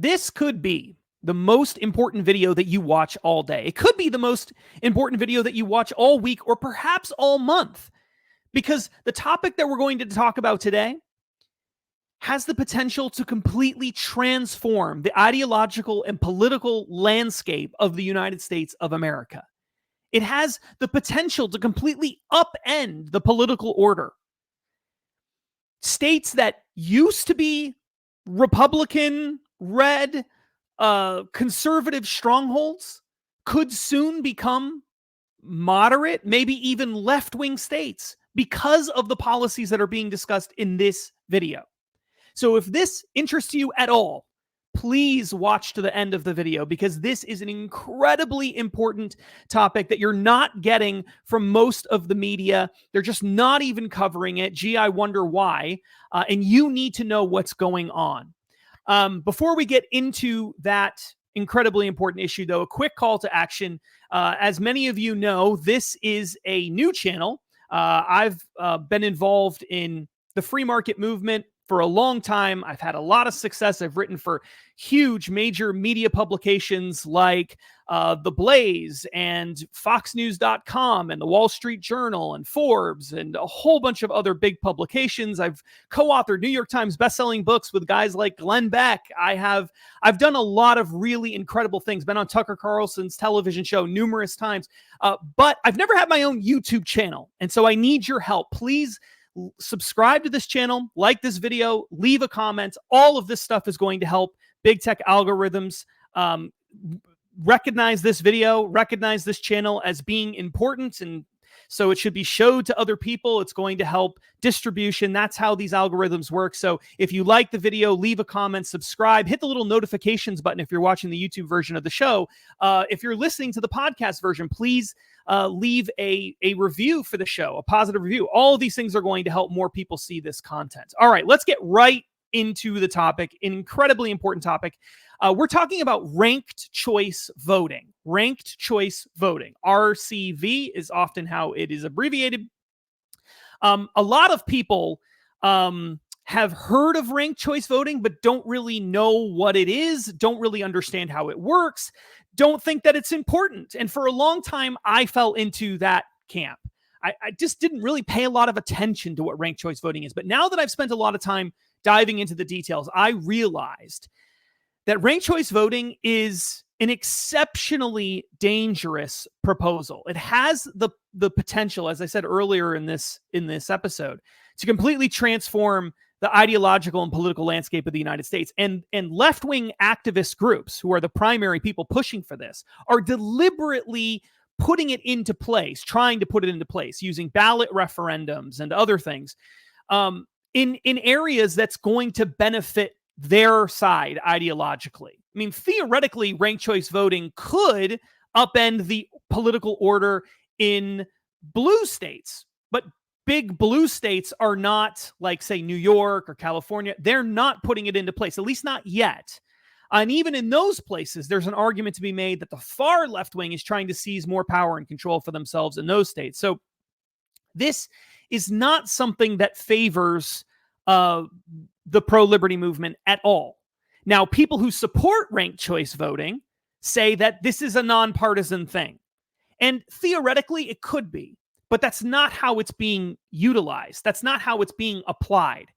This could be the most important video that you watch all day. It could be the most important video that you watch all week or perhaps all month, because the topic that we're going to talk about today has the potential to completely transform the ideological and political landscape of the United States of America. It has the potential to completely upend the political order. States that used to be Republican, red, conservative strongholds could soon become moderate, maybe even left-wing states because of the policies that are being discussed in this video. So if this interests you at all, please watch to the end of the video, because this is an incredibly important topic that you're not getting from most of the media. They're just not even covering it. Gee, I wonder why. And you need to know what's going on. Before we get into that incredibly important issue, though, a quick call to action. As many of you know, this is a new channel. I've been involved in the free market movement for a long time. I've had a lot of success. I've written for huge major media publications like The Blaze and FoxNews.com and the Wall Street Journal and Forbes and a whole bunch of other big publications. I've co-authored New York Times bestselling books with guys like Glenn Beck. I've done a lot of really incredible things, been on Tucker Carlson's television show numerous times, but I've never had my own YouTube channel. And so I need your help. Please subscribe to this channel, like this video, leave a comment. All of this stuff is going to help big tech algorithms recognize this video, recognize this channel as being important, and so it should be showed to other people. It's going to help distribution. That's how these algorithms work. So if you like the video, leave a comment, subscribe, hit the little notifications button if you're watching the YouTube version of the show. If you're listening to the podcast version, please leave a review for the show, a positive review. All of these things are going to help more people see this content. All right, let's get right into the topic, an incredibly important topic. We're talking about ranked choice voting. Ranked choice voting. RCV is often how it is abbreviated. A lot of people have heard of ranked choice voting, but don't really know what it is, don't really understand how it works, don't think that it's important. And for a long time, I fell into that camp. I just didn't really pay a lot of attention to what ranked choice voting is. But now that I've spent a lot of time diving into the details, I realized that ranked choice voting is an exceptionally dangerous proposal. It has the potential, as I said earlier in this episode, to completely transform the ideological and political landscape of the United States. And left-wing activist groups, who are the primary people pushing for this, are deliberately putting it into place, trying to put it into place, using ballot referendums and other things in areas that's going to benefit their side ideologically. I mean, theoretically, ranked choice voting could upend the political order in blue states, but big blue states are not, like, say, New York or California. They're not putting it into place, at least not yet. And even in those places, there's an argument to be made that the far left wing is trying to seize more power and control for themselves in those states. So this is not something that favors the pro-liberty movement at all. Now, people who support ranked choice voting say that this is a nonpartisan thing. And theoretically, it could be. But that's not how it's being utilized. That's not how it's being applied.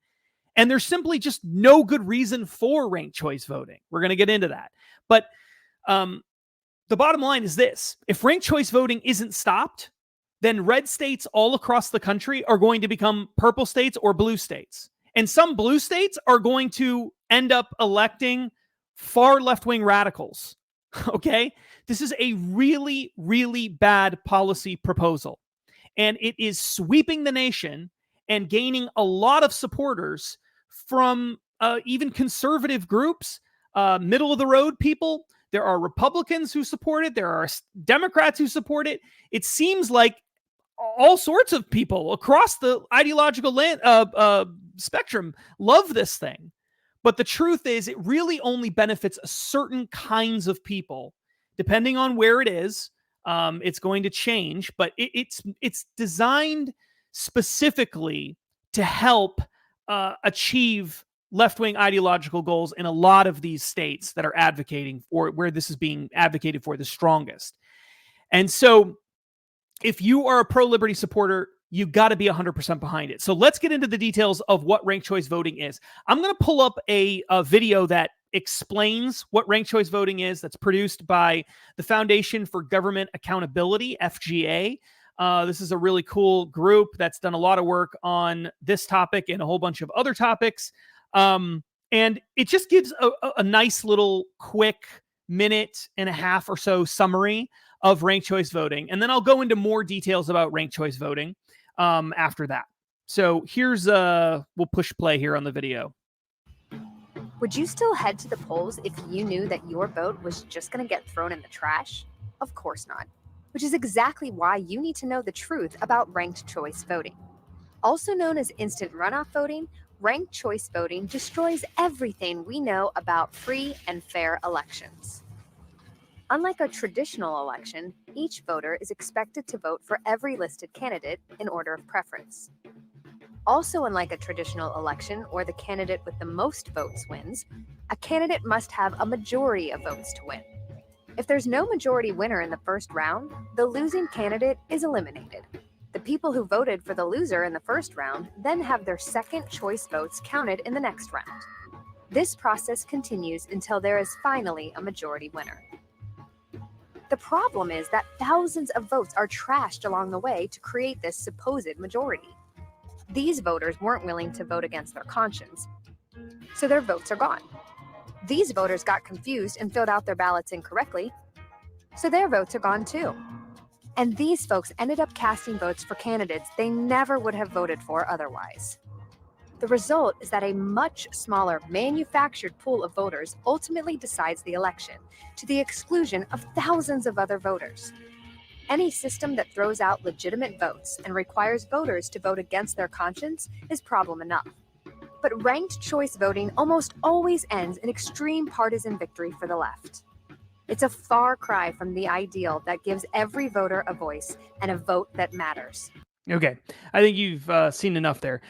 And there's simply just no good reason for ranked choice voting. We're going to get into that. But the bottom line is this. If ranked choice voting isn't stopped, then red states all across the country are going to become purple states or blue states. And some blue states are going to end up electing far left-wing radicals. Okay? This is a really, really bad policy proposal. And it is sweeping the nation and gaining a lot of supporters from even conservative groups, middle-of-the-road people. There are Republicans who support it. There are Democrats who support it. It seems like all sorts of people across the ideological spectrum love this thing. But the truth is, it really only benefits certain kinds of people, depending on where it is. It's going to change, but it's designed specifically to help achieve left-wing ideological goals in a lot of these states that are advocating for where this is being advocated for the strongest. And so if you are a pro-liberty supporter, you got to be 100% behind it. So let's get into the details of what ranked choice voting is. I'm going to pull up a video that explains what ranked choice voting is, that's produced by the Foundation for Government Accountability, FGA. This is a really cool group that's done a lot of work on this topic and a whole bunch of other topics. And it just gives a nice little quick minute and a half or so summary of ranked choice voting. And then I'll go into more details about ranked choice voting after that. So here's, we'll push play here on the video. Would you still head to the polls if you knew that your vote was just going to get thrown in the trash? Of course not. Which is exactly why you need to know the truth about ranked choice voting. Also known as instant runoff voting, ranked choice voting destroys everything we know about free and fair elections. Unlike a traditional election, each voter is expected to vote for every listed candidate in order of preference. Also, unlike a traditional election where the candidate with the most votes wins, a candidate must have a majority of votes to win. If there's no majority winner in the first round, the losing candidate is eliminated. The people who voted for the loser in the first round then have their second choice votes counted in the next round. This process continues until there is finally a majority winner. The problem is that thousands of votes are trashed along the way to create this supposed majority. These voters weren't willing to vote against their conscience, so their votes are gone. These voters got confused and filled out their ballots incorrectly, so their votes are gone too. And these folks ended up casting votes for candidates they never would have voted for otherwise. The result is that a much smaller manufactured pool of voters ultimately decides the election, to the exclusion of thousands of other voters. Any system that throws out legitimate votes and requires voters to vote against their conscience is problem enough. But ranked choice voting almost always ends in extreme partisan victory for the left. It's a far cry from the ideal that gives every voter a voice and a vote that matters. Okay, I think you've seen enough there.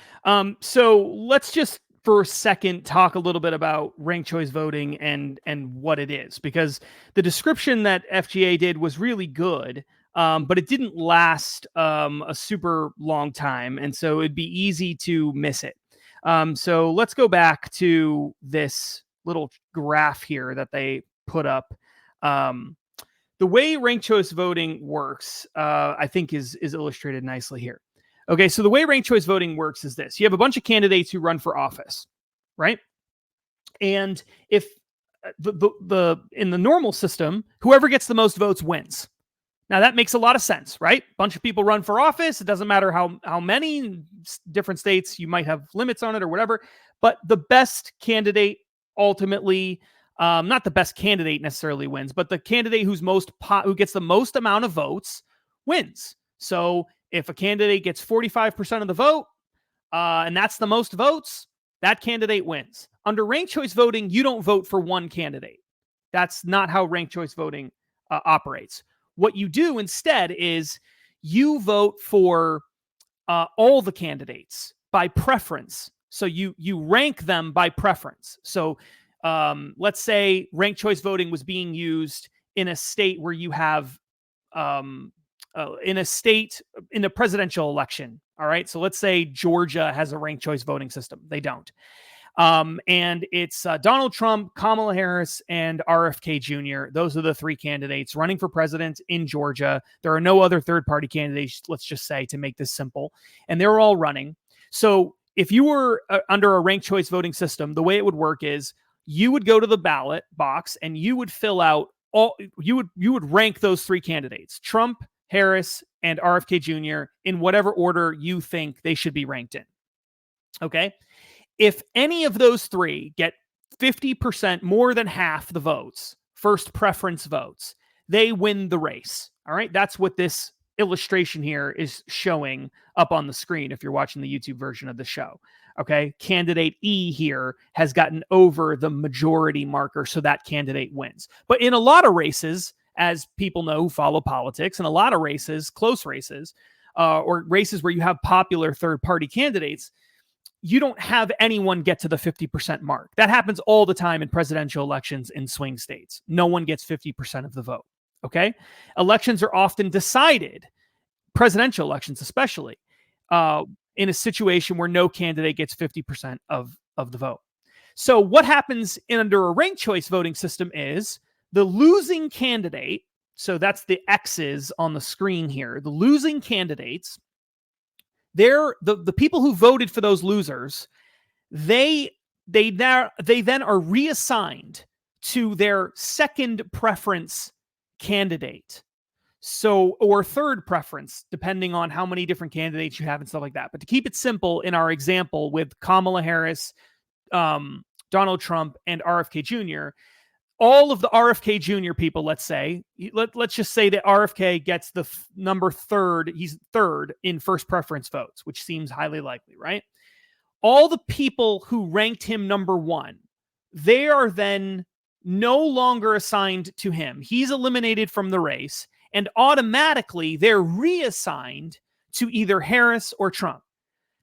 So let's just for a second talk a little bit about ranked choice voting and what it is, because the description that FGA did was really good, but it didn't last a super long time, and so it'd be easy to miss it. So let's go back to this little graph here that they put up. The way ranked choice voting works, I think is illustrated nicely here. Okay, so the way ranked choice voting works is this. You have a bunch of candidates who run for office, right? And if in the normal system, whoever gets the most votes wins. Now that makes a lot of sense, right? A bunch of people run for office. It doesn't matter how many. Different states, you might have limits on it or whatever, but the best candidate ultimately, not the best candidate necessarily wins, but the candidate who gets the most amount of votes wins. So if a candidate gets 45% of the vote, and that's the most votes, that candidate wins. Under ranked choice voting, you don't vote for one candidate. That's not how ranked choice voting operates. What you do instead is you vote for all the candidates by preference. So you rank them by preference. So let's say ranked choice voting was being used in a state where you have in a presidential election. All right. So let's say Georgia has a ranked choice voting system. They don't. And it's Donald Trump, Kamala Harris, and RFK Jr. Those are the three candidates running for president in Georgia. There are no other third-party candidates, let's just say, to make this simple. And they're all running. So if you were under a ranked choice voting system, the way it would work is you would go to the ballot box and you would fill out you would rank those three candidates, Trump, Harris, and RFK Jr. in whatever order you think they should be ranked in. Okay. If any of those three get 50%, more than half the votes, first preference votes, they win the race. All right. That's what this illustration here is showing up on the screen if you're watching the YouTube version of the show. Okay. Candidate E here has gotten over the majority marker, so that candidate wins. But in a lot of races, as people know who follow politics, in a lot of races, close races, or races where you have popular third-party candidates, you don't have anyone get to the 50% mark. That happens all the time in presidential elections in swing states. No one gets 50% of the vote. Okay. Elections are often decided, presidential elections especially, in a situation where no candidate gets 50% of the vote. So what happens under a ranked choice voting system is the losing candidate, so that's the X's on the screen here, the losing candidates, they're the people who voted for those losers, they then are reassigned to their second preference candidate. So, or third preference, depending on how many different candidates you have and stuff like that. But to keep it simple, in our example with Kamala Harris, Donald Trump, and RFK Jr., all of the RFK Jr. people, let's say, let's just say that RFK gets the number third, he's third in first preference votes, which seems highly likely, right? All the people who ranked him number one, they are then no longer assigned to him. He's eliminated from the race, and automatically they're reassigned to either Harris or Trump.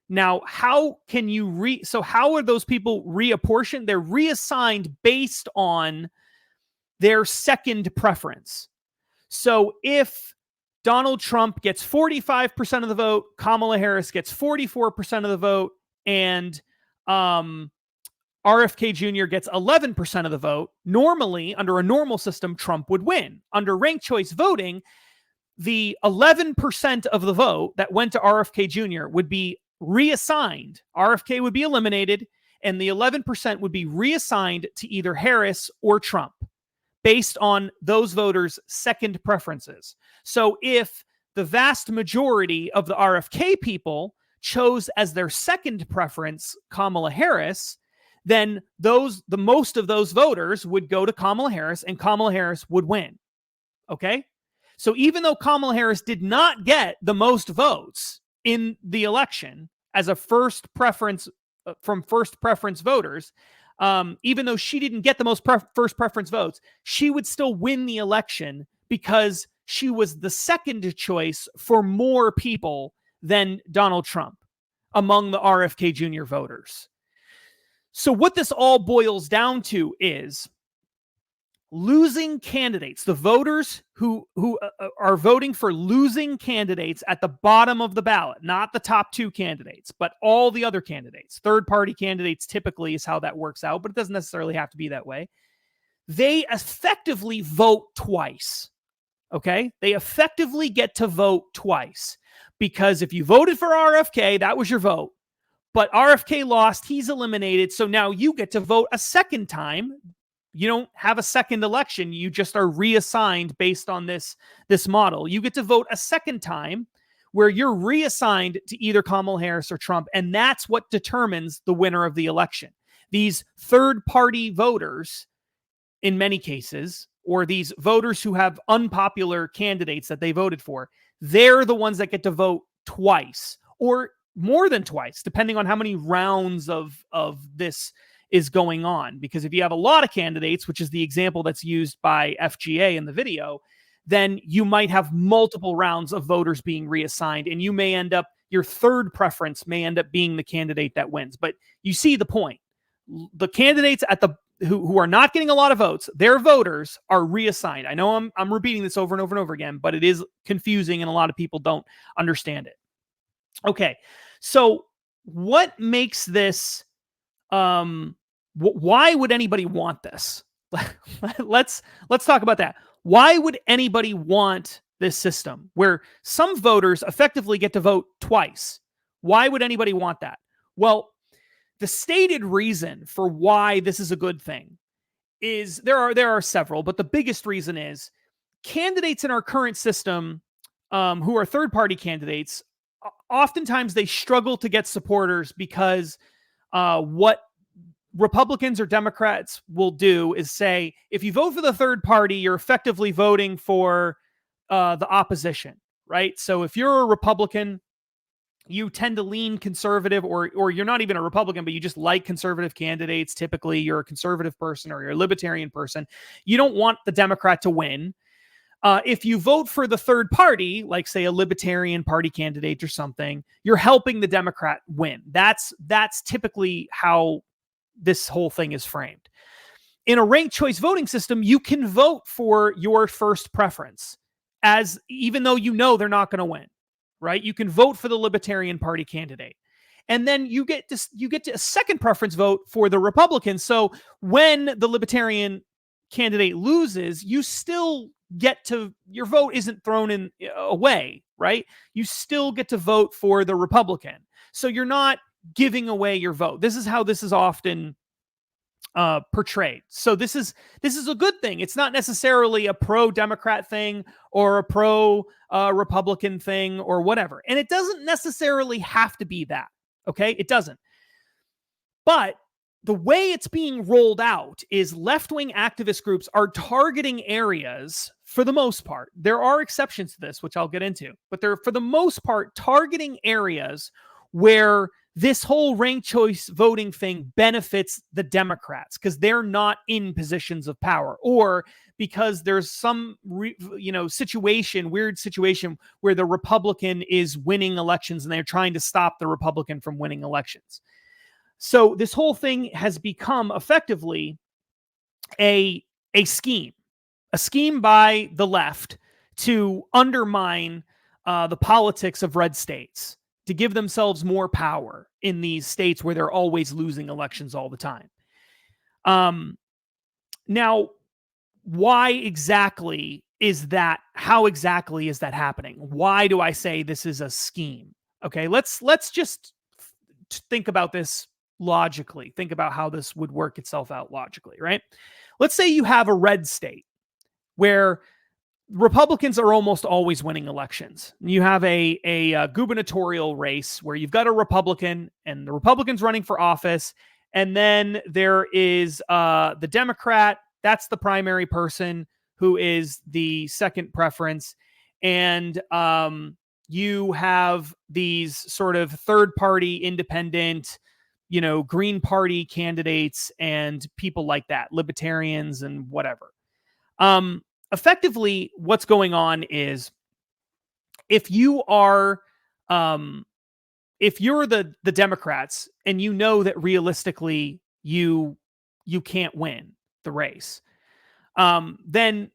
Now, how can you so how are those people reapportioned? They're reassigned based on their second preference. So if Donald Trump gets 45% of the vote, Kamala Harris gets 44% of the vote, and RFK Jr. gets 11% of the vote, normally, under a normal system, Trump would win. Under ranked choice voting, the 11% of the vote that went to RFK Jr. would be reassigned. RFK would be eliminated, and the 11% would be reassigned to either Harris or Trump, based on those voters' second preferences. So if the vast majority of the RFK people chose as their second preference Kamala Harris, then the most of those voters would go to Kamala Harris, and Kamala Harris would win. Okay? So even though Kamala Harris did not get the most votes in the election as a first preference from first preference voters, even though she didn't get the most first preference votes, she would still win the election because she was the second choice for more people than Donald Trump among the RFK Jr. voters. So what this all boils down to is losing candidates, the voters who are voting for losing candidates at the bottom of the ballot, not the top two candidates, but all the other candidates. Third-party candidates typically is how that works out, but it doesn't necessarily have to be that way. They effectively vote twice, okay? They effectively get to vote twice, because if you voted for RFK, that was your vote. But RFK lost, he's eliminated, so now you get to vote a second time. You don't have a second election. You just are reassigned based on this model. You get to vote a second time where you're reassigned to either Kamala Harris or Trump, and that's what determines the winner of the election. These third-party voters, in many cases, or these voters who have unpopular candidates that they voted for, they're the ones that get to vote twice, or more than twice, depending on how many rounds of this is going on. Because if you have a lot of candidates, which is the example that's used by FGA in the video, then you might have multiple rounds of voters being reassigned, and you may end up, your third preference may end up being the candidate that wins. But you see the point. The candidates at the who are not getting a lot of votes, their voters are reassigned. I know I'm repeating this over and over and over again, but it is confusing and a lot of people don't understand it. Okay, so what makes this, why would anybody want this? Let's talk about that. Why would anybody want this system where some voters effectively get to vote twice? Why would anybody want that? Well, the stated reason for why this is a good thing is there are several, but the biggest reason is candidates in our current system who are third-party candidates, oftentimes they struggle to get supporters because what Republicans or Democrats will do is say, if you vote for the third party, you're effectively voting for the opposition, right? So if you're a Republican, you tend to lean conservative, or you're not even a Republican, but you just like conservative candidates. Typically, you're a conservative person or you're a libertarian person. You don't want the Democrat to win. If you vote for the third party, like say a Libertarian Party candidate or something, you're helping the Democrat win. That's typically how this whole thing is framed. In a ranked choice voting system, you can vote for your first preference, as even though you know they're not going to win, right? You can vote for the Libertarian Party candidate. And then you get to a second preference vote for the Republican. So when the Libertarian candidate loses, you still get to, your vote isn't thrown in away, right? You still get to vote for the Republican. So you're not giving away your vote. This is how this is often portrayed. So this is a good thing. It's not necessarily a pro-Democrat thing or a pro-Republican thing or whatever. And it doesn't necessarily have to be that. Okay, it doesn't. But the way it's being rolled out is left-wing activist groups are targeting areas, for the most part. There are exceptions to this, which I'll get into, but they're, for the most part, targeting areas where this whole ranked choice voting thing benefits the Democrats because they're not in positions of power, or because there's some weird situation where the Republican is winning elections and they're trying to stop the Republican from winning elections. So this whole thing has become effectively a scheme by the left to undermine the politics of red states, to give themselves more power in these states where they're always losing elections all the time. Now, why exactly is that? How exactly is that happening? Why do I say this is a scheme? Okay, let's just think about this logically. Think about how this would work itself out logically, right? Let's say you have a red state where Republicans are almost always winning elections. You have a gubernatorial race where you've got a Republican and the Republican's running for office. And then there is the Democrat. That's the primary person who is the second preference. And you have these sort of third party independent, Green Party candidates and people like that, libertarians and whatever. Effectively, what's going on is if you are, if you're the Democrats and you know that realistically you can't win the race, then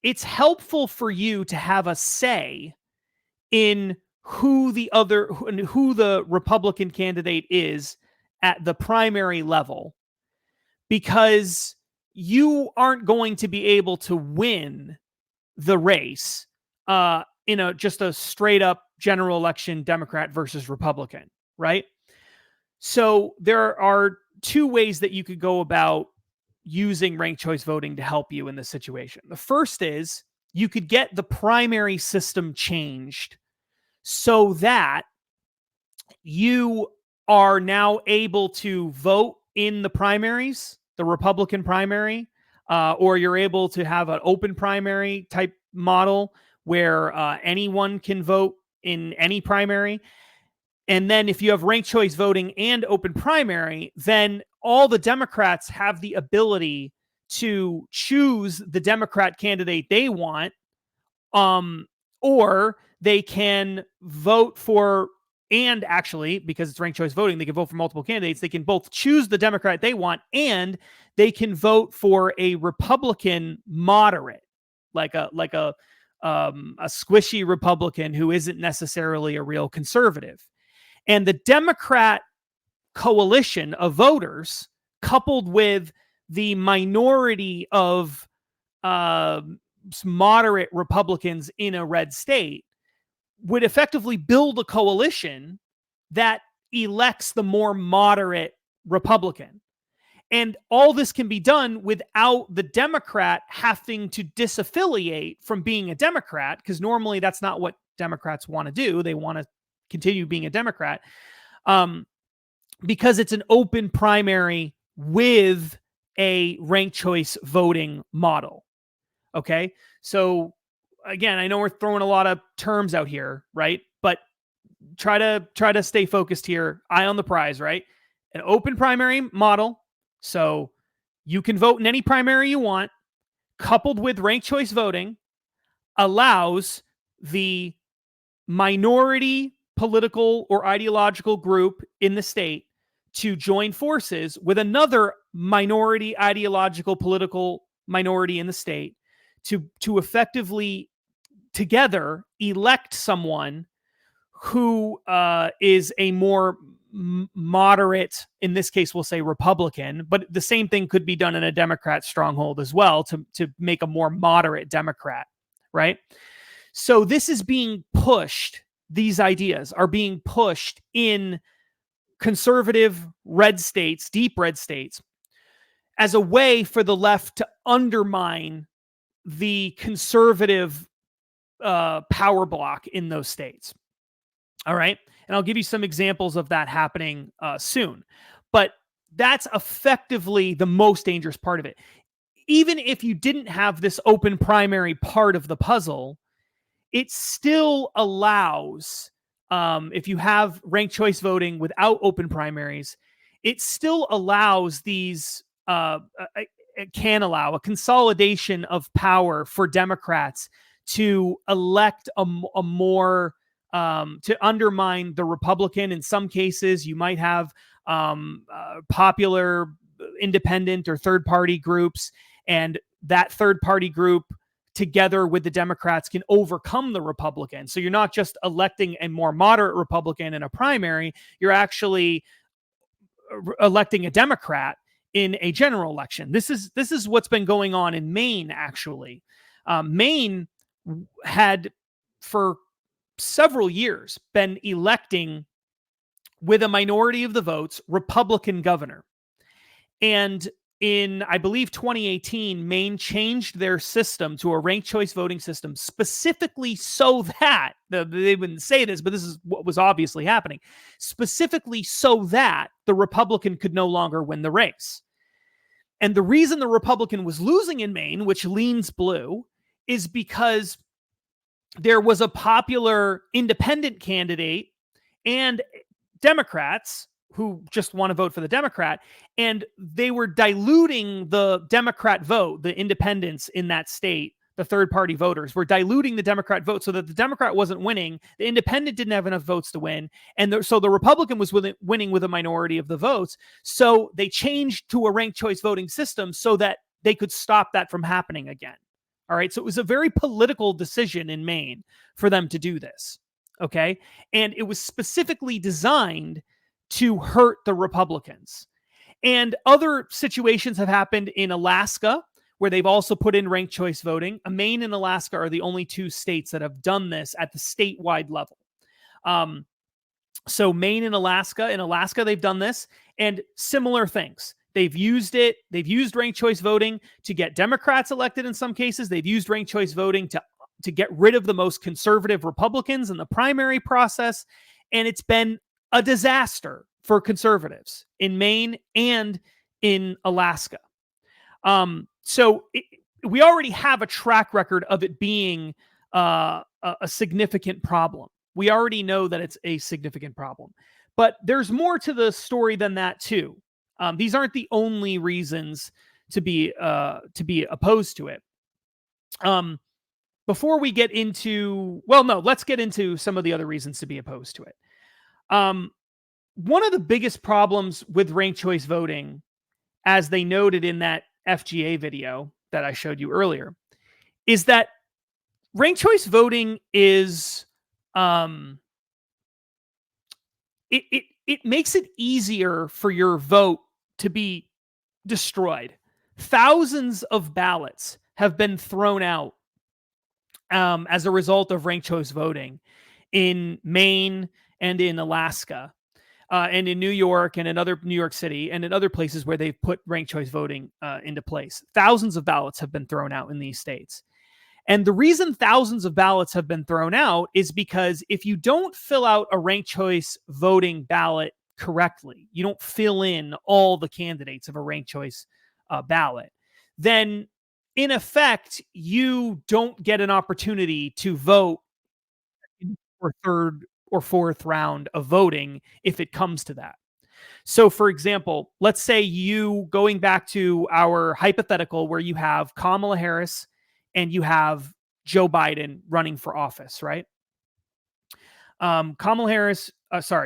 it's helpful for you to have a say in who the Republican candidate is at the primary level, because you aren't going to be able to win the race in just a straight up general election, Democrat versus Republican, right? So there are two ways that you could go about using ranked choice voting to help you in this situation. The first is you could get the primary system changed so that you are now able to vote in the primaries, the Republican primary, or you're able to have an open primary type model where anyone can vote in any primary. And then if you have ranked choice voting and open primary, then all the Democrats have the ability to choose the Democrat candidate they want, or they can vote for, and actually, because it's ranked choice voting, they can vote for multiple candidates. They can both choose the Democrat they want, and they can vote for a Republican moderate, like a squishy Republican who isn't necessarily a real conservative. And the Democrat coalition of voters, coupled with the minority of moderate Republicans in a red state, would effectively build a coalition that elects the more moderate Republican. And all this can be done without the Democrat having to disaffiliate from being a Democrat, because normally that's not what Democrats want to do. They want to continue being a Democrat, because it's an open primary with a ranked choice voting model. Okay, so again, I know we're throwing a lot of terms out here, right? But try to stay focused here. Eye on the prize, right? An open primary model, so you can vote in any primary you want, coupled with ranked choice voting, allows the minority political or ideological group in the state to join forces with another minority ideological political minority in the state to effectively together elect someone who is a more moderate, in this case we'll say Republican, but the same thing could be done in a Democrat stronghold as well to make a more moderate Democrat, right? So this is being pushed, these ideas are being pushed in conservative red states, deep red states, as a way for the left to undermine the conservative power block in those states. All right. And I'll give you some examples of that happening soon. But that's effectively the most dangerous part of it. Even if you didn't have this open primary part of the puzzle, it still allows, if you have ranked choice voting without open primaries, it still allows these, it can allow a consolidation of power for Democrats to elect a more, to undermine the Republican. In some cases, you might have popular independent or third party groups, and that third party group together with the Democrats can overcome the Republican. So you're not just electing a more moderate Republican in a primary, you're actually electing a Democrat in a general election. This is what's been going on in Maine, actually. Maine had, for several years, been electing with a minority of the votes Republican governor. And in, I believe, 2018, Maine changed their system to a ranked choice voting system specifically so that, they wouldn't say this, but this is what was obviously happening, specifically so that the Republican could no longer win the race. And the reason the Republican was losing in Maine, which leans blue, is because there was a popular independent candidate and Democrats who just want to vote for the Democrat, and they were diluting the Democrat vote, the independents in that state, the third-party voters were diluting the Democrat vote so that the Democrat wasn't winning, the independent didn't have enough votes to win, and so the Republican was winning with a minority of the votes, so they changed to a ranked choice voting system so that they could stop that from happening again. All right, so it was a very political decision in Maine for them to do this, okay? And it was specifically designed to hurt the Republicans. And other situations have happened in Alaska, where they've also put in ranked choice voting. Maine and Alaska are the only two states that have done this at the statewide level. So Maine and Alaska, they've done this, and similar things. They've used it. They've used ranked choice voting to get Democrats elected in some cases. They've used ranked choice voting to get rid of the most conservative Republicans in the primary process. And it's been a disaster for conservatives in Maine and in Alaska. We already have a track record of it being a significant problem. We already know that it's a significant problem. But there's more to the story than that, too. These aren't the only reasons to be opposed to it. Before we get into, let's get into some of the other reasons to be opposed to it. One of the biggest problems with ranked choice voting, as they noted in that FGA video that I showed you earlier, is that ranked choice voting is it makes it easier for your vote to be destroyed. Thousands of ballots have been thrown out as a result of ranked choice voting in Maine and in Alaska, and in New York and in New York City and in other places where they've put ranked choice voting into place. Thousands of ballots have been thrown out in these states. And the reason thousands of ballots have been thrown out is because if you don't fill out a ranked choice voting ballot correctly, you don't fill in all the candidates of a ranked choice ballot, then in effect, you don't get an opportunity to vote in your third or fourth round of voting if it comes to that. So, for example, let's say going back to our hypothetical where you have Kamala Harris and you have Joe Biden running for office, right? Kamala Harris,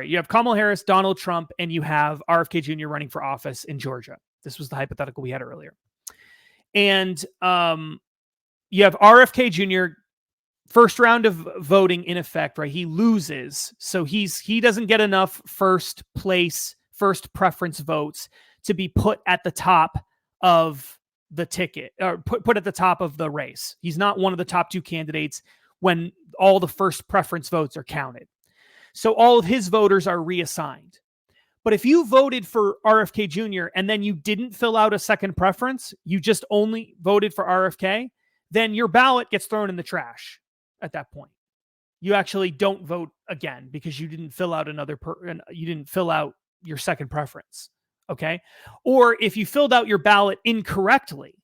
you have Kamala Harris, Donald Trump, and you have RFK Jr. running for office in Georgia. This was the hypothetical we had earlier. And you have RFK Jr. first round of voting in effect, right? He loses. So he doesn't get enough first preference votes to be put at the top of the ticket, or put at the top of the race. He's not one of the top two candidates when all the first preference votes are counted. So all of his voters are reassigned. But if you voted for RFK Jr. and then you didn't fill out a second preference, you just only voted for RFK, then your ballot gets thrown in the trash at that point. You actually don't vote again because you didn't fill out you didn't fill out your second preference. Okay. Or if you filled out your ballot incorrectly,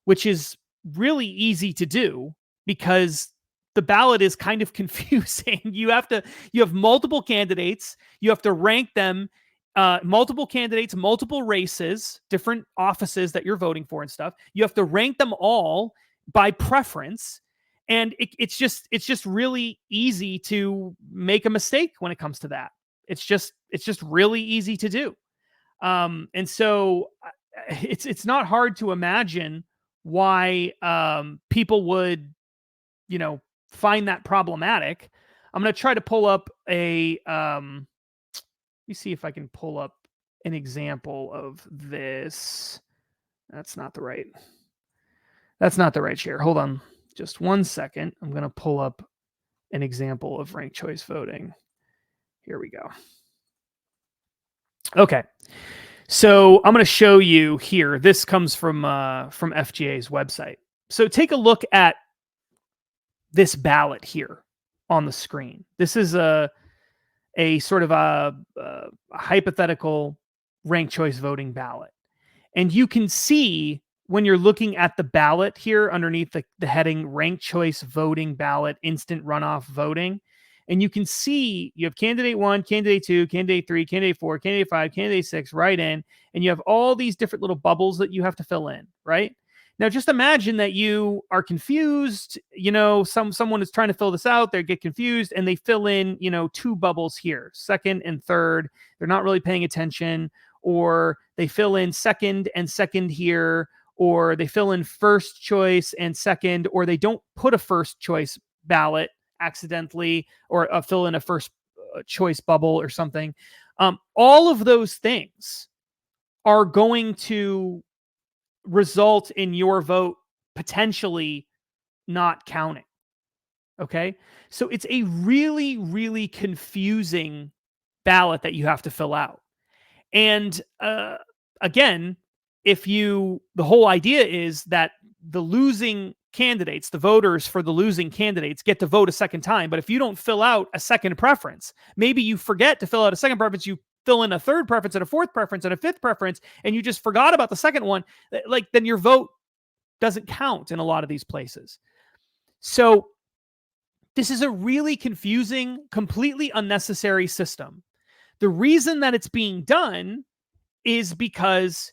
which is really easy to do because the ballot is kind of confusing. You have multiple candidates. You have to rank them, multiple candidates, multiple races, different offices that you're voting for and stuff. You have to rank them all by preference. And it's just really easy to make a mistake when it comes to that. It's just really easy to do. And so it's not hard to imagine why people would, find that problematic. I'm going to try to pull up let me see if I can pull up an example of this. That's not the right share. Hold on just 1 second. I'm going to pull up an example of ranked choice voting. Here we go. Okay. So I'm going to show you here. This comes from FGA's website. So take a look at this ballot here on the screen. This is a sort of a hypothetical ranked choice voting ballot. And you can see when you're looking at the ballot here underneath the heading ranked choice voting ballot, instant runoff voting. And you can see you have candidate 1, candidate 2, candidate 3, candidate 4, candidate 5, candidate 6, write-in, and you have all these different little bubbles that you have to fill in, right? Now, just imagine that you are confused. Someone is trying to fill this out. They get confused and they fill in, 2 bubbles here, second and third. They're not really paying attention, or they fill in second and second here, or they fill in first choice and second, or they don't put a first choice ballot accidentally, or fill in a first choice bubble or something. All of those things are going to result in your vote potentially not counting. Okay. So it's a really, really confusing ballot that you have to fill out. And again, the whole idea is that the losing candidates, the voters for the losing candidates, get to vote a second time. But if you don't fill out a second preference, maybe you forget to fill out a second preference, you fill in a third preference and a fourth preference and a fifth preference, and you just forgot about the second one, then your vote doesn't count in a lot of these places. So this is a really confusing, completely unnecessary system. The reason that it's being done is because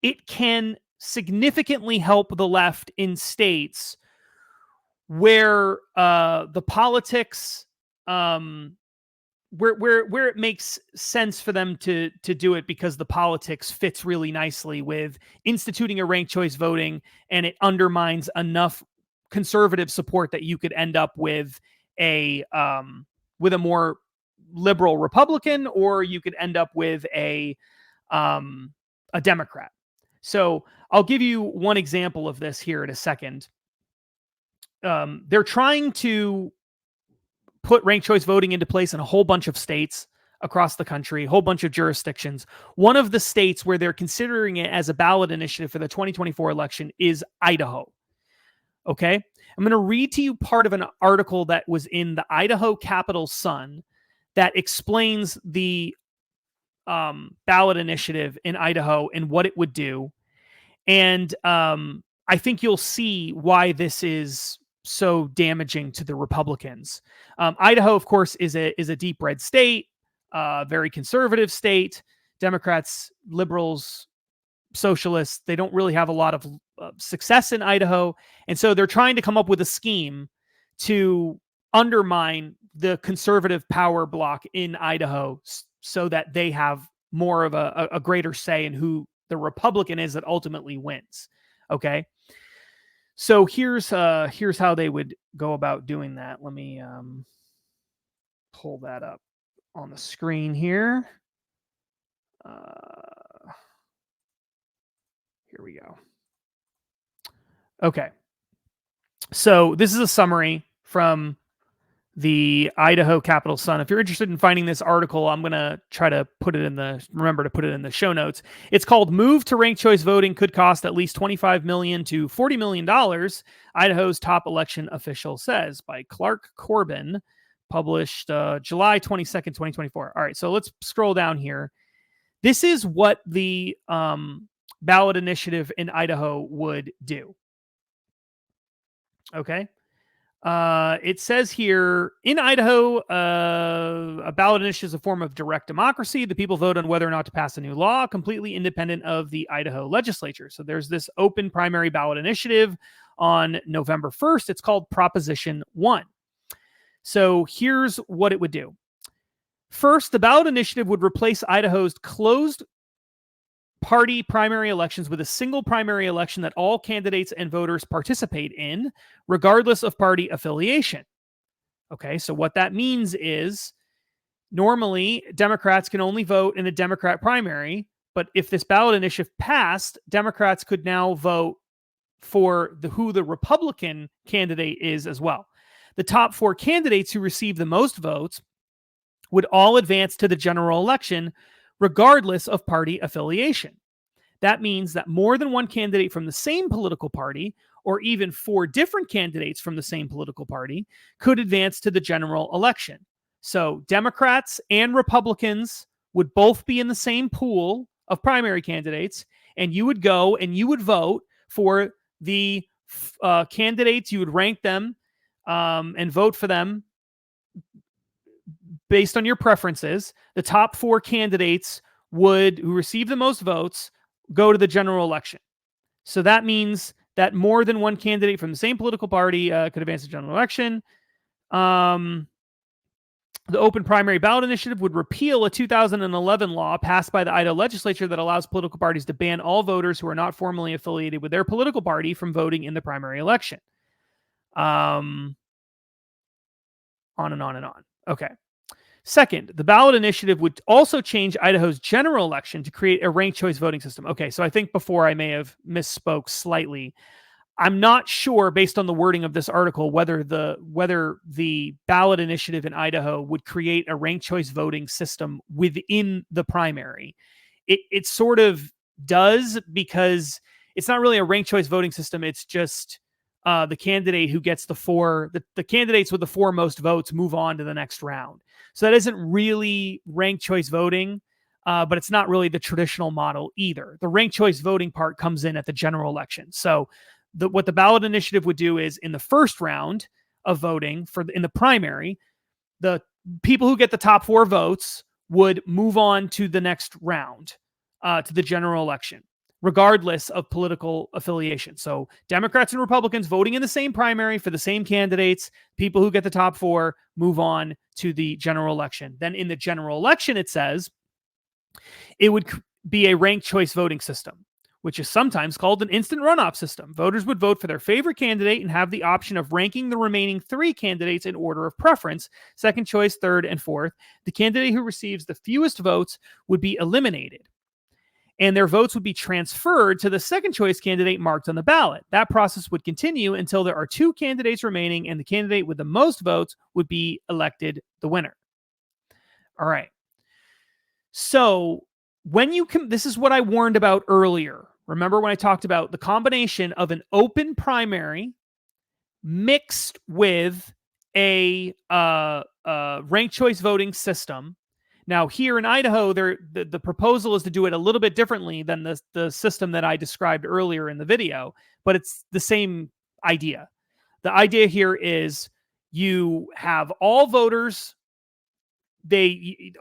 it can significantly help the left in states where the politics, where it makes sense for them to do it, because the politics fits really nicely with instituting a ranked choice voting, and it undermines enough conservative support that you could end up with a more liberal Republican, or you could end up with a Democrat. So I'll give you one example of this here in a second. They're trying to put ranked choice voting into place in a whole bunch of states across the country, a whole bunch of jurisdictions. One of the states where they're considering it as a ballot initiative for the 2024 election is Idaho. Okay. I'm going to read to you part of an article that was in the Idaho Capital Sun that explains the ballot initiative in Idaho and what it would do. And I think you'll see why this is so damaging to the Republicans. Idaho, of course, is a deep red state, very conservative state. Democrats, liberals, socialists. They don't really have a lot of success in Idaho. And so they're trying to come up with a scheme to undermine the conservative power block in Idaho so that they have more of a greater say in who the Republican is that ultimately wins. Okay. So here's how they would go about doing that. Let me pull that up on the screen here. Here we go. Okay. So this is a summary from the Idaho Capital Sun. If you're interested in finding this article, I'm going to try to remember to put it in the show notes. It's called Move to Ranked Choice Voting Could Cost at Least $25 million to $40 million, Idaho's top election official says, by Clark Corbin, published July 22nd, 2024. All right, so let's scroll down here. This is what the ballot initiative in Idaho would do. Okay. It says here, in Idaho, a ballot initiative is a form of direct democracy. The people vote on whether or not to pass a new law, completely independent of the Idaho legislature. So there's this open primary ballot initiative on November 1st. It's called Proposition 1. So here's what it would do. First, the ballot initiative would replace Idaho's closed party primary elections with a single primary election that all candidates and voters participate in, regardless of party affiliation. Okay, so what that means is normally Democrats can only vote in a Democrat primary, but if this ballot initiative passed, Democrats could now vote for who the Republican candidate is as well. The top 4 candidates who receive the most votes would all advance to the general election, regardless of party affiliation. That means that more than one candidate from the same political party, or even 4 different candidates from the same political party, could advance to the general election. So Democrats and Republicans would both be in the same pool of primary candidates, and you would go and you would vote for the candidates. You would rank them and vote for them based on your preferences. The top 4 candidates who receive the most votes go to the general election. So that means that more than one candidate from the same political party could advance the general election. The open primary ballot initiative would repeal a 2011 law passed by the Idaho legislature that allows political parties to ban all voters who are not formally affiliated with their political party from voting in the primary election. On and on and on. Okay. Second, the ballot initiative would also change Idaho's general election to create a ranked choice voting system. Okay, so I think before I may have misspoke slightly. I'm not sure, based on the wording of this article, whether the ballot initiative in Idaho would create a ranked choice voting system within the primary. It sort of does, because it's not really a ranked choice voting system. It's just the candidate who gets the candidates with the 4 most votes move on to the next round. So that isn't really ranked choice voting, but it's not really the traditional model either. The ranked choice voting part comes in at the general election. So what the ballot initiative would do is, in the first round of voting in the primary, the people who get the top 4 votes would move on to the next round, to the general election, regardless of political affiliation. So Democrats and Republicans voting in the same primary for the same candidates, people who get the top 4 move on to the general election. Then in the general election, it says it would be a ranked choice voting system, which is sometimes called an instant runoff system. Voters would vote for their favorite candidate and have the option of ranking the remaining 3 candidates in order of preference, second choice, third, and fourth. The candidate who receives the fewest votes would be eliminated, and their votes would be transferred to the second choice candidate marked on the ballot. That process would continue until there are 2 candidates remaining, and the candidate with the most votes would be elected the winner. All right. So this is what I warned about earlier. Remember when I talked about the combination of an open primary mixed with a ranked choice voting system. Now, here in Idaho, the proposal is to do it a little bit differently than the system that I described earlier in the video, but it's the same idea. The idea here is you have all voters.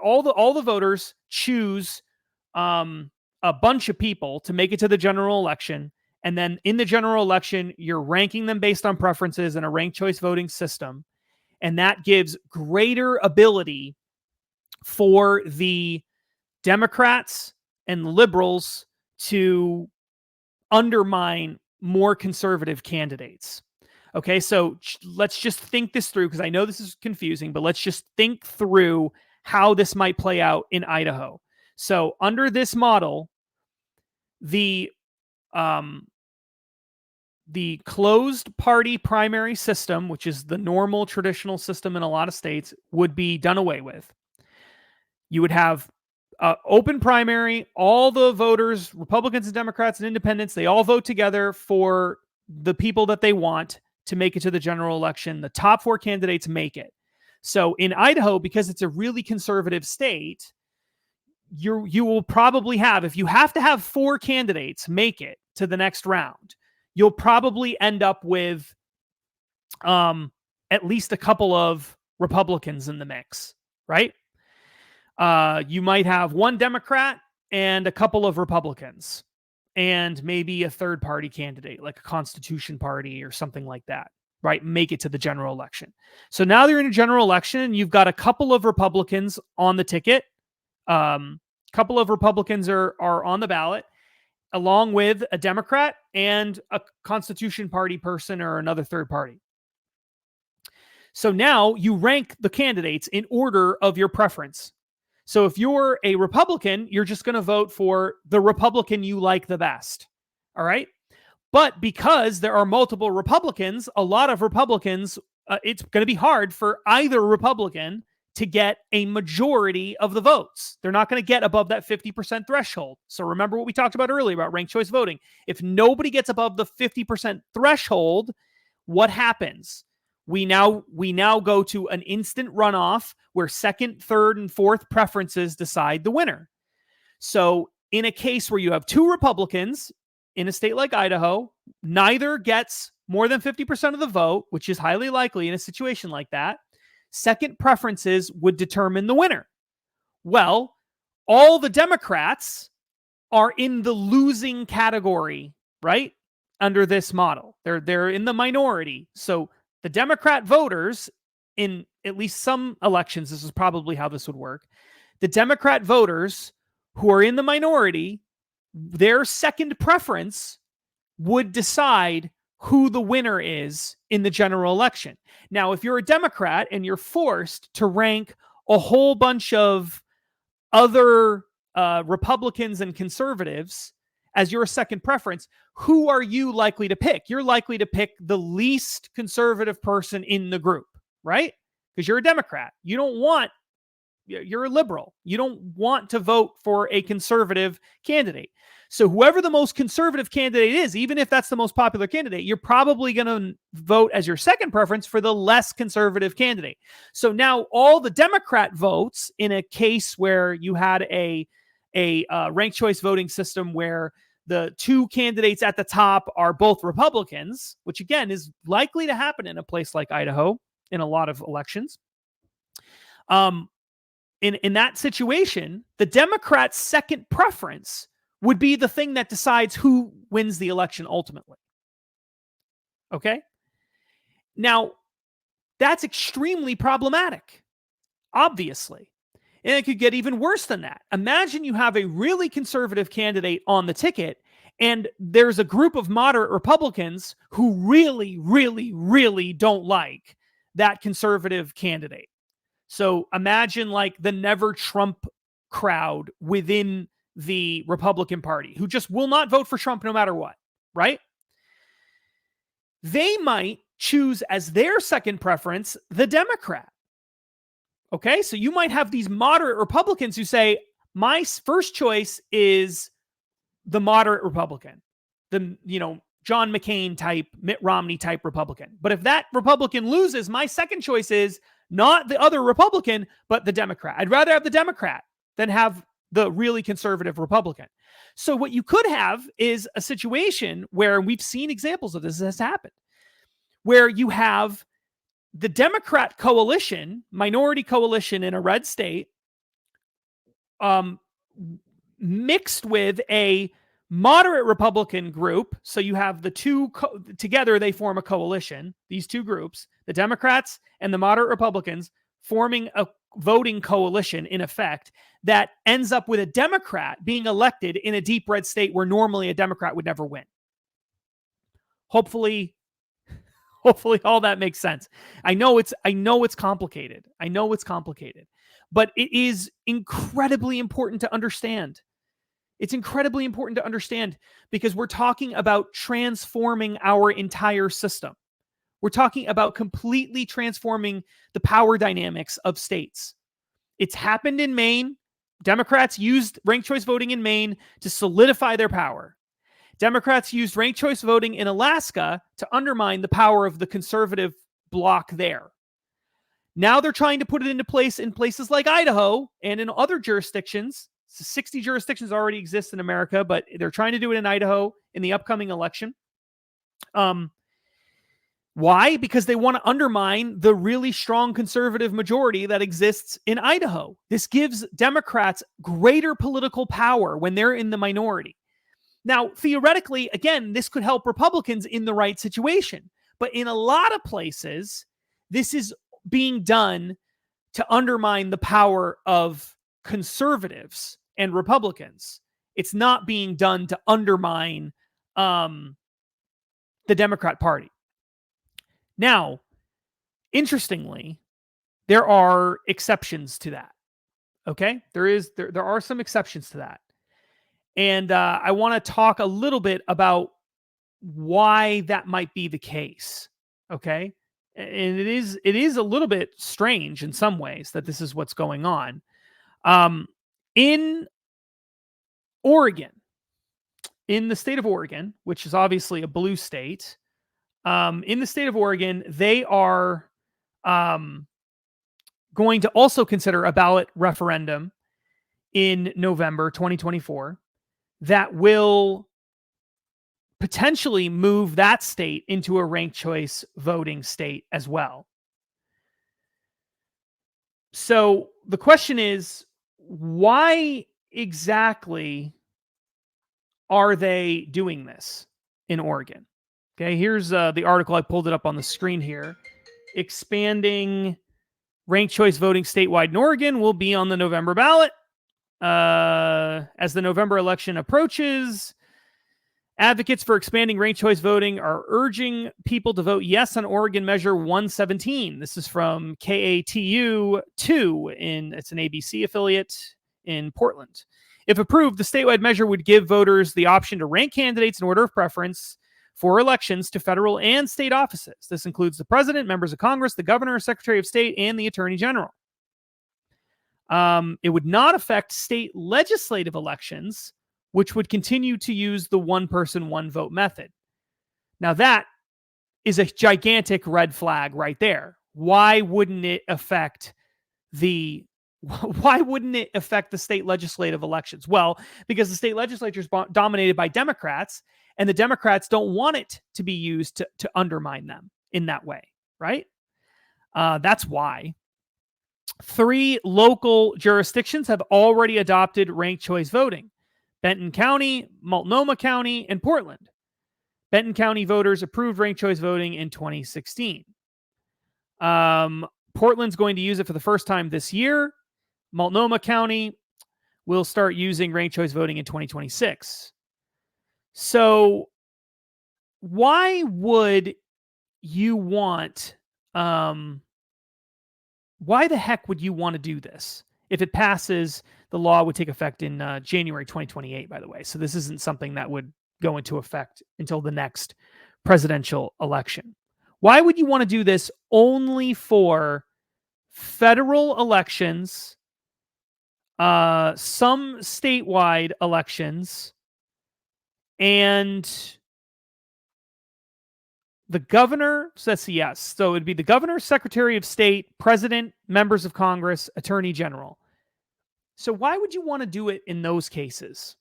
All the voters choose a bunch of people to make it to the general election. And then in the general election, you're ranking them based on preferences in a ranked choice voting system. And that gives greater ability for the Democrats and liberals to undermine more conservative candidates. Okay, so let's just think this through, because I know this is confusing, but let's just think through how this might play out in Idaho. So under this model, the closed party primary system, which is the normal traditional system in a lot of states, would be done away with. You would have open primary, all the voters, Republicans and Democrats and independents, they all vote together for the people that they want to make it to the general election. The top 4 candidates make it. So in Idaho, because it's a really conservative state, you will probably have, if you have to have 4 candidates make it to the next round, you'll probably end up with at least a couple of Republicans in the mix, right? You might have 1 Democrat and a couple of Republicans, and maybe a third party candidate, like a Constitution Party or something like that, right? Make it to the general election. So now they're in a general election, and you've got a couple of Republicans on the ticket. Couple of Republicans are on the ballot, along with a Democrat and a Constitution Party person or another third party. So now you rank the candidates in order of your preference. So if you're a Republican, you're just going to vote for the Republican you like the best. All right. But because there are multiple Republicans, a lot of Republicans, it's going to be hard for either Republican to get a majority of the votes. They're not going to get above that 50% threshold. So remember what we talked about earlier about ranked choice voting. If nobody gets above the 50% threshold, what happens? We now go to an instant runoff where second, third, and fourth preferences decide the winner. So in a case where you have 2 Republicans in a state like Idaho, neither gets more than 50% of the vote, which is highly likely in a situation like that. Second preferences would determine the winner. Well, all the Democrats are in the losing category, right? Under this model. They're in the minority. So the Democrat voters, in at least some elections, this is probably how this would work. The Democrat voters who are in the minority, their second preference would decide who the winner is in the general election. Now, if you're a Democrat and you're forced to rank a whole bunch of other Republicans and conservatives as your second preference, who are you likely to pick? You're likely to pick the least conservative person in the group, right? Because you're a Democrat. You're a liberal. You don't want to vote for a conservative candidate. So whoever the most conservative candidate is, even if that's the most popular candidate, you're probably going to vote as your second preference for the less conservative candidate. So now all the Democrat votes in a case where you had a ranked choice voting system where the 2 candidates at the top are both Republicans, which again is likely to happen in a place like Idaho in a lot of elections. In that situation, the Democrats' second preference would be the thing that decides who wins the election ultimately. Okay? Now, that's extremely problematic, obviously. And it could get even worse than that. Imagine you have a really conservative candidate on the ticket, and there's a group of moderate Republicans who really, really, really don't like that conservative candidate. So imagine like the Never Trump crowd within the Republican Party who just will not vote for Trump no matter what, right? They might choose as their second preference the Democrat. Okay, so you might have these moderate Republicans who say, my first choice is the moderate Republican, the, John McCain type, Mitt Romney type Republican. But if that Republican loses, my second choice is not the other Republican, but the Democrat. I'd rather have the Democrat than have the really conservative Republican. So what you could have is a situation where we've seen examples of this has happened, where you have the Democrat coalition, minority coalition in a red state, mixed with a moderate Republican group. So you have the two together, they form a coalition, these two groups, the Democrats and the moderate Republicans, forming a voting coalition in effect that ends up with a Democrat being elected in a deep red state where normally a Democrat would never win. Hopefully all that makes sense. I know it's complicated. But it is incredibly important to understand. It's incredibly important to understand because we're talking about transforming our entire system. We're talking about completely transforming the power dynamics of states. It's happened in Maine. Democrats used ranked choice voting in Maine to solidify their power. Democrats used ranked choice voting in Alaska to undermine the power of the conservative bloc there. Now they're trying to put it into place in places like Idaho and in other jurisdictions. 60 jurisdictions already exist in America, but they're trying to do it in Idaho in the upcoming election. Why? Because they want to undermine the really strong conservative majority that exists in Idaho. This gives Democrats greater political power when they're in the minority. Now, theoretically, again, this could help Republicans in the right situation. But in a lot of places, this is being done to undermine the power of conservatives and Republicans. It's not being done to undermine the Democrat Party. Now, interestingly, there are exceptions to that. Okay? There are some exceptions to that. And I want to talk a little bit about why that might be the case. Okay? And it is a little bit strange in some ways that this is what's going on. In Oregon, in the state of Oregon, which is obviously a blue state, in the state of Oregon, they are going to also consider a ballot referendum in November 2024 that will potentially move that state into a ranked choice voting state as well. So the question is, why exactly are they doing this in Oregon? Okay, here's the article. I pulled it up on the screen here. Expanding ranked choice voting statewide in Oregon will be on the November ballot. As the November election approaches, advocates for expanding ranked choice voting are urging people to vote yes on Oregon Measure 117. This is from KATU 2 it's an ABC affiliate in Portland. If approved, the statewide measure would give voters the option to rank candidates in order of preference for elections to federal and state offices. This includes the president, members of Congress, the governor, secretary of state, and the attorney general. It would not affect state legislative elections, which would continue to use the one person, one vote method. Now that is a gigantic red flag right there. Why wouldn't it affect the state legislative elections? Well, because the state legislature is dominated by Democrats, and the Democrats don't want it to be used to undermine them in that way, right? That's why. 3 local jurisdictions have already adopted ranked choice voting: Benton County, Multnomah County, and Portland. Benton County voters approved ranked choice voting in 2016. Portland's going to use it for the first time this year. Multnomah County will start using ranked choice voting in 2026. So why would you want, why the heck would you want to do this? If it passes, the law would take effect in January 2028, by the way. So this isn't something that would go into effect until the next presidential election. Why would you want to do this only for federal elections, some statewide elections, and the governor? So that's a yes. So it'd be the governor, secretary of state, president, members of Congress, attorney general. So why would you want to do it in those cases?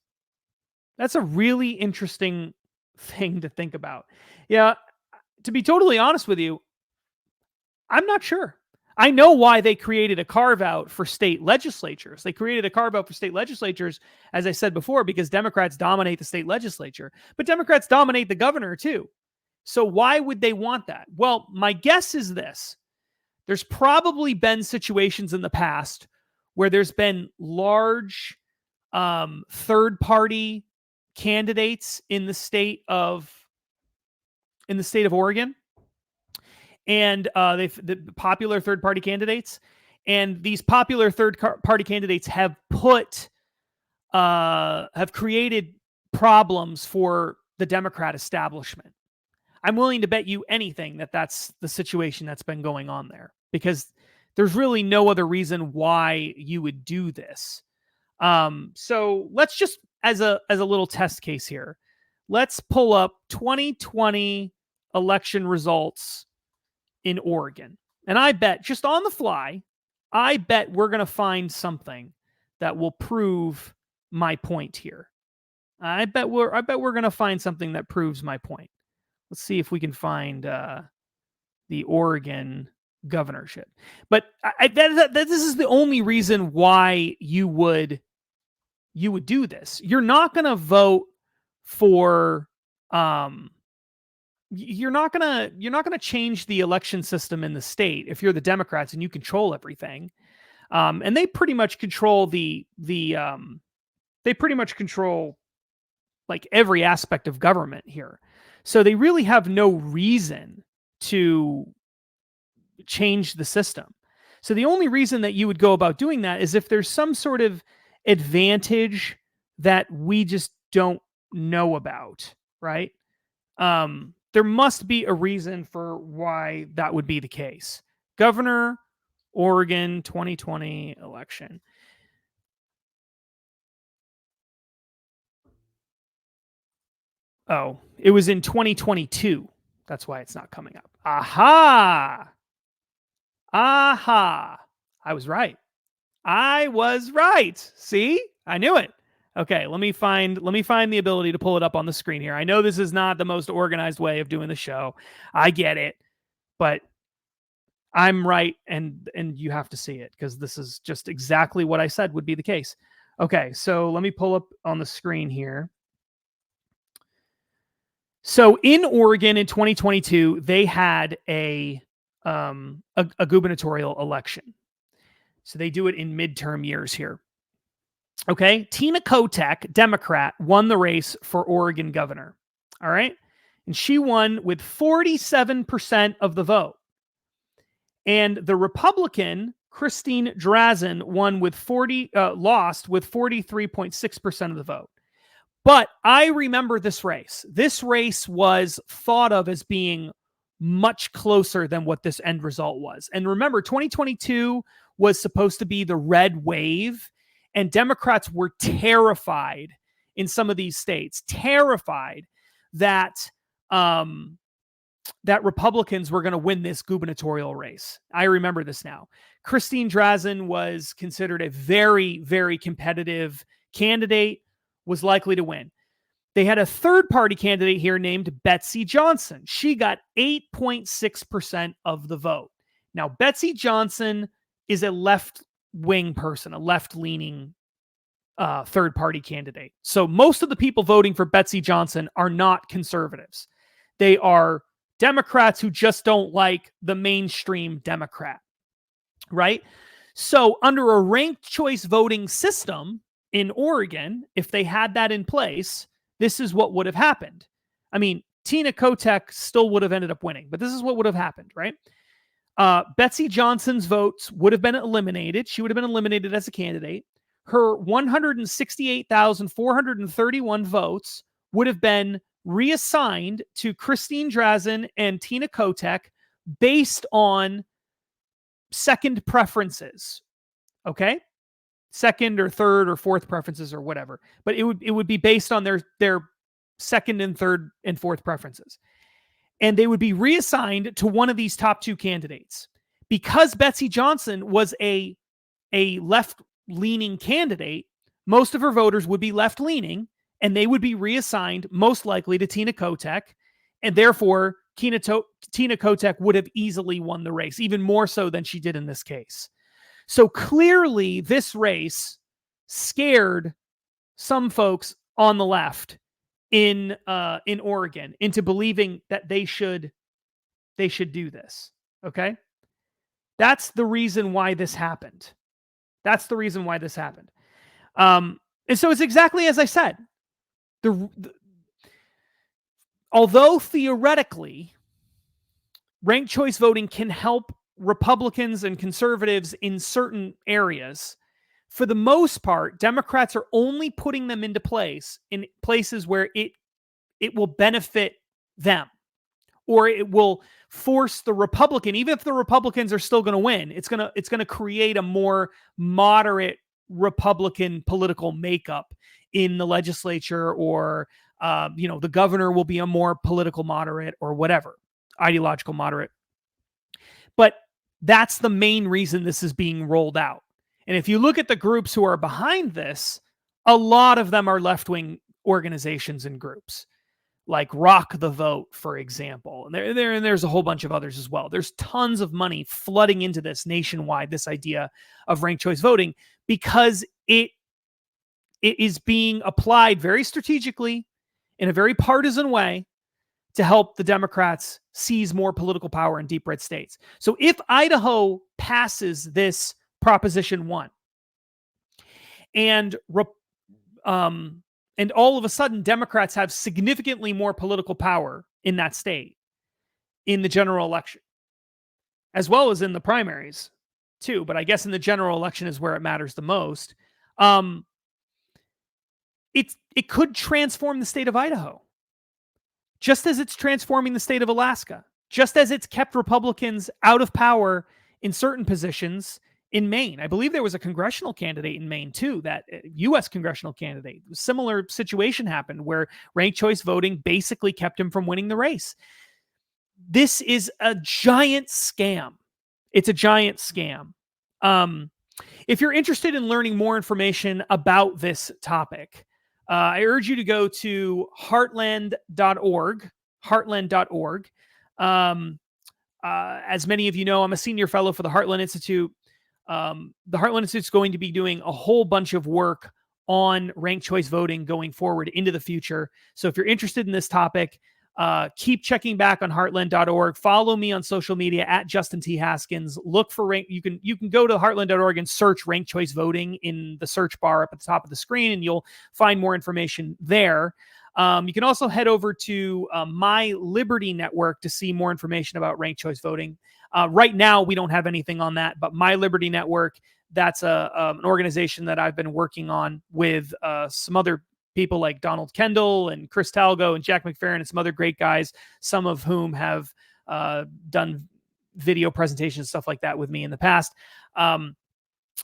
That's a really interesting thing to think about. Yeah, to be totally honest with you, I'm not sure. I know why they created a carve-out for state legislatures. They created a carve-out for state legislatures, as I said before, because Democrats dominate the state legislature, but Democrats dominate the governor too. So why would they want that? Well, my guess is this. There's probably been situations in the past where there's been large third-party candidates in the state of Oregon, and the popular third-party candidates, and these popular third-party candidates have created problems for the Democrat establishment. I'm willing to bet you anything that that's the situation that's been going on there, because there's really no other reason why you would do this. So let's just, as a little test case here, let's pull up 2020 election results in Oregon. And I bet, just on the fly, I bet we're going to find something that will prove my point here. I bet we're going to find something that proves my point. Let's see if we can find the Oregon governorship. But this is the only reason why you would do this. You're not going to vote for you're not going to change the election system in the state if you're the Democrats and you control everything. And they pretty much control they pretty much control like every aspect of government here. So they really have no reason to change the system. So the only reason that you would go about doing that is if there's some sort of advantage that we just don't know about, right? There must be a reason for why that would be the case. Governor, Oregon, 2020 election. Oh, it was in 2022. That's why it's not coming up. Aha! I was right. See? I knew it. Okay, let me find the ability to pull it up on the screen here. I know this is not the most organized way of doing the show. I get it. But I'm right, and you have to see it, because this is just exactly what I said would be the case. Okay, so let me pull up on the screen here. So in Oregon in 2022, they had a gubernatorial election. So they do it in midterm years here. Okay, Tina Kotek, Democrat, won the race for Oregon governor. All right, and she won with 47% of the vote. And the Republican, Christine Drazen, lost with 43.6% of the vote. But I remember this race. This race was thought of as being much closer than what this end result was. And remember, 2022 was supposed to be the red wave, and Democrats were terrified in some of these states, terrified that that Republicans were going to win this gubernatorial race. I remember this now. Christine Drazen was considered a very, very competitive candidate, was likely to win. They had a third-party candidate here named Betsy Johnson. She got 8.6% of the vote. Now, Betsy Johnson is a left-wing person, a left-leaning third-party candidate. So most of the people voting for Betsy Johnson are not conservatives. They are Democrats who just don't like the mainstream Democrat, right? So under a ranked choice voting system in Oregon, if they had that in place, this is what would have happened. I mean, Tina Kotek still would have ended up winning, but this is what would have happened, right? Betsy Johnson's votes would have been eliminated. She would have been eliminated as a candidate. Her 168,431 votes would have been reassigned to Christine Drazen and Tina Kotek based on second preferences. Okay? Second or third or fourth preferences or whatever. But it would be based on their second and third and fourth preferences. And they would be reassigned to one of these top two candidates. Because Betsy Johnson was a left-leaning candidate, most of her voters would be left-leaning, and they would be reassigned most likely to Tina Kotek, and therefore Tina Kotek would have easily won the race, even more so than she did in this case. So clearly, this race scared some folks on the left in Oregon into believing that they should do this. Okay, that's the reason why this happened. That's the reason why this happened. And so it's exactly as I said. Although theoretically, ranked choice voting can help Republicans and conservatives in certain areas, for the most part, Democrats are only putting them into place in places where it will benefit them, or it will force the Republican, even if the Republicans are still going to win, it's going to create a more moderate Republican political makeup in the legislature, or the governor will be a more political moderate or whatever, ideological moderate. But that's the main reason this is being rolled out. And if you look at the groups who are behind this, a lot of them are left-wing organizations and groups, like Rock the Vote, for example. And there's a whole bunch of others as well. There's tons of money flooding into this nationwide, this idea of ranked choice voting, because it is being applied very strategically in a very partisan way to help the Democrats seize more political power in deep red states. So if Idaho passes this Proposition 1, and all of a sudden Democrats have significantly more political power in that state in the general election, as well as in the primaries too, but I guess in the general election is where it matters the most. It could transform the state of Idaho, just as it's transforming the state of Alaska, just as it's kept Republicans out of power in certain positions in Maine. I believe there was a congressional candidate in Maine too, that U.S. congressional candidate. Similar situation happened where ranked choice voting basically kept him from winning the race. This is a giant scam. It's a giant scam. If you're interested in learning more information about this topic, I urge you to go to heartland.org. Heartland.org. As many of you know, I'm a senior fellow for the Heartland Institute. The Heartland Institute is going to be doing a whole bunch of work on ranked choice voting going forward into the future. So if you're interested in this topic, keep checking back on heartland.org. Follow me on social media at Justin T. Haskins. Look for rank. You can go to heartland.org and search ranked choice voting in the search bar up at the top of the screen, and you'll find more information there. You can also head over to My Liberty Network to see more information about ranked choice voting. Right now, we don't have anything on that, but My Liberty Network, that's an organization that I've been working on with some other people like Donald Kendall and Chris Talgo and Jack McFerrin and some other great guys, some of whom have done video presentations, stuff like that with me in the past.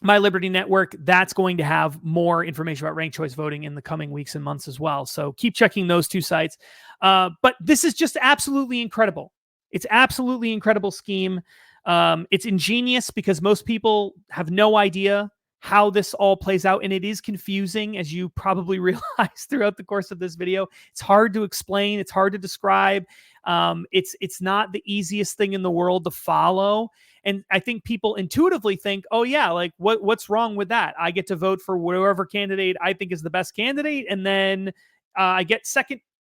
My Liberty Network, that's going to have more information about ranked choice voting in the coming weeks and months as well. So keep checking those two sites. But this is just absolutely incredible. It's absolutely incredible scheme. It's ingenious because most people have no idea how this all plays out, and it is confusing, as you probably realize throughout the course of this video. It's hard to explain. It's hard to describe. It's not the easiest thing in the world to follow. And I think people intuitively think, oh yeah, like what's wrong with that? I get to vote for whatever candidate I think is the best candidate, and then I get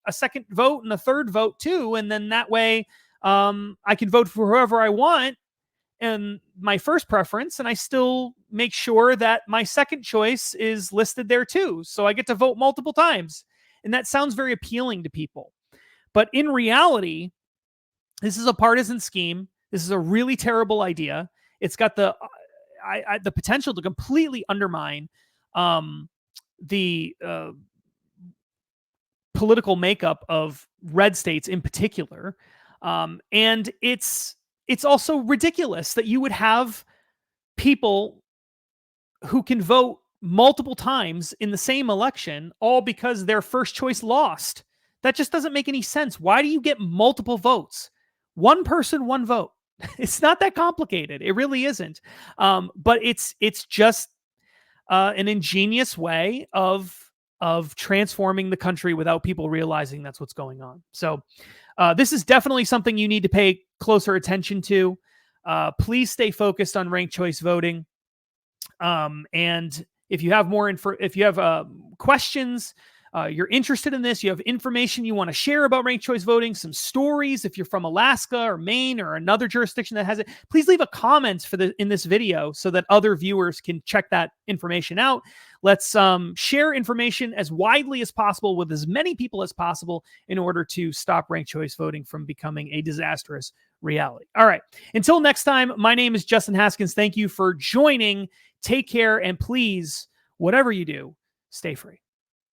a second vote and a third vote too, and then that way I can vote for whoever I want and my first preference, and I still make sure that my second choice is listed there too, so I get to vote multiple times. And that sounds very appealing to people. But in reality, this is a partisan scheme. This is a really terrible idea. It's got the potential to completely undermine the political makeup of red states in particular. And it's also ridiculous that you would have people who can vote multiple times in the same election, all because their first choice lost. That just doesn't make any sense. Why do you get multiple votes? One person, one vote. It's not that complicated. It really isn't. But it's just an ingenious way of transforming the country without people realizing that's what's going on. So This is definitely something you need to pay closer attention to. Please stay focused on ranked choice voting. And if you have questions, you're interested in this, you have information you want to share about ranked choice voting, some stories, if you're from Alaska or Maine or another jurisdiction that has it, please leave a comment in this video so that other viewers can check that information out. Let's share information as widely as possible with as many people as possible in order to stop ranked choice voting from becoming a disastrous reality. All right. Until next time, my name is Justin Haskins. Thank you for joining. Take care, and please, whatever you do, stay free.